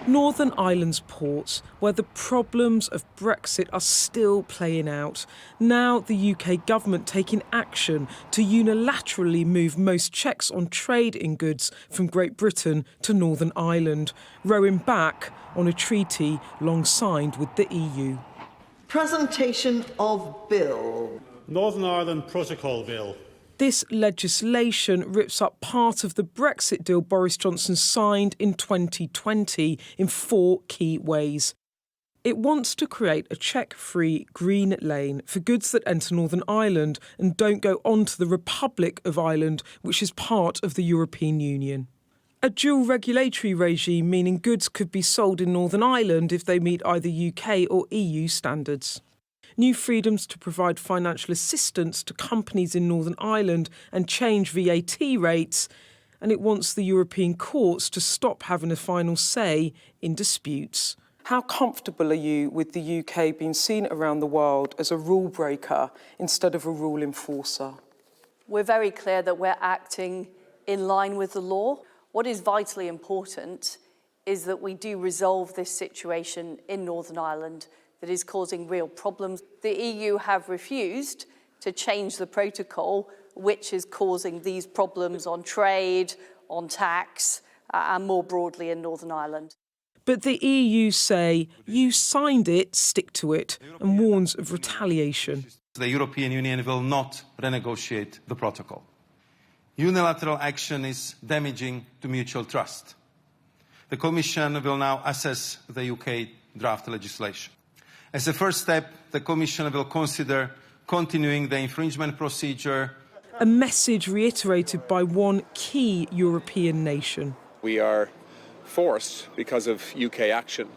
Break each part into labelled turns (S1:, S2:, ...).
S1: Northern Ireland's ports, where the problems of Brexit are still playing out. Now the UK government taking action to unilaterally move most checks on trade in goods from Great Britain to Northern Ireland, rowing back on a treaty long signed with the EU.
S2: Presentation of Bill.
S3: Northern Ireland Protocol Bill.
S1: This legislation rips up part of the Brexit deal Boris Johnson signed in 2020 in 4 key ways. It wants to create a check-free green lane for goods that enter Northern Ireland and don't go on to the Republic of Ireland, which is part of the European Union. A dual regulatory regime, meaning goods could be sold in Northern Ireland if they meet either UK or EU standards. New freedoms to provide financial assistance to companies in Northern Ireland and change VAT rates, and it wants the European courts to stop having a final say in disputes. How comfortable are you with the UK being seen around the world as a rule breaker instead of a rule enforcer?
S4: We're very clear that we're acting in line with the law. What is vitally important is that we do resolve this situation in Northern Ireland that is causing real problems. The EU have refused to change the protocol, which is causing these problems on trade, on tax, and more broadly in Northern Ireland.
S1: But the EU say, you signed it, stick to it, and warns of retaliation.
S5: The European Union will not renegotiate the protocol. Unilateral action is damaging to mutual trust. The Commission will now assess the UK draft legislation. As a first step, the Commission will consider continuing the infringement procedure.
S1: A message reiterated by one key European nation.
S6: We are forced, because of UK action,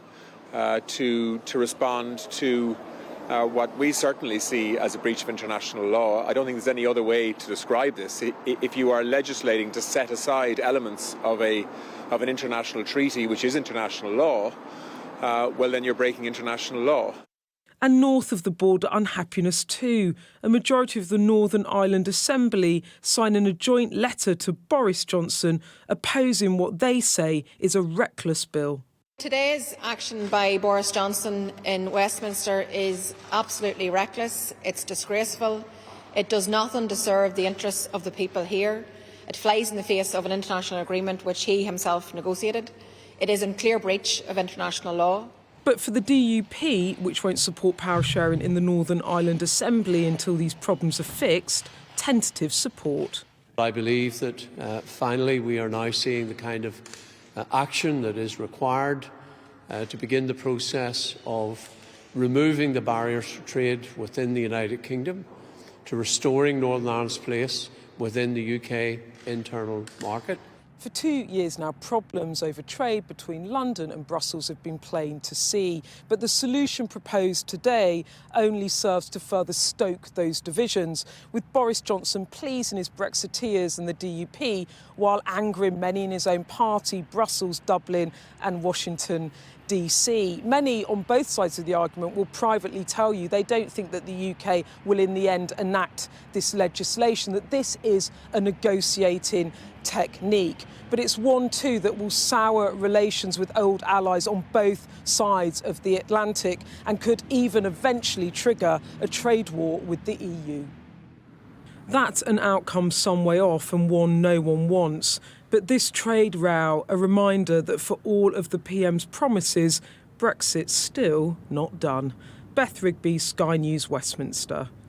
S6: to respond to what we certainly see as a breach of international law. I don't think there's any other way to describe this. If you are legislating to set aside elements of an international treaty, which is international law, well, then you're breaking international law.
S1: And north of the border, unhappiness too. A majority of the Northern Ireland Assembly signing a joint letter to Boris Johnson opposing what they say is a reckless bill.
S7: Today's action by Boris Johnson in Westminster is absolutely reckless. It's disgraceful. It does nothing to serve the interests of the people here. It flies in the face of an international agreement which he himself negotiated. It is in clear breach of international law.
S1: But for the DUP, which won't support power sharing in the Northern Ireland Assembly until these problems are fixed, tentative support.
S8: I believe that finally we are now seeing the kind of action that is required to begin the process of removing the barriers to trade within the United Kingdom, to restoring Northern Ireland's place within the UK internal market.
S1: For 2 years now, problems over trade between London and Brussels have been plain to see. But the solution proposed today only serves to further stoke those divisions, with Boris Johnson pleasing his Brexiteers and the DUP while angering many in his own party, Brussels, Dublin and Washington DC. Many on both sides of the argument will privately tell you they don't think that the UK will in the end enact this legislation, that this is a negotiating technique. But it's one, too, that will sour relations with old allies on both sides of the Atlantic and could even eventually trigger a trade war with the EU. That's an outcome some way off and one no one wants. But this trade row, a reminder that for all of the PM's promises, Brexit's still not done. Beth Rigby, Sky News, Westminster.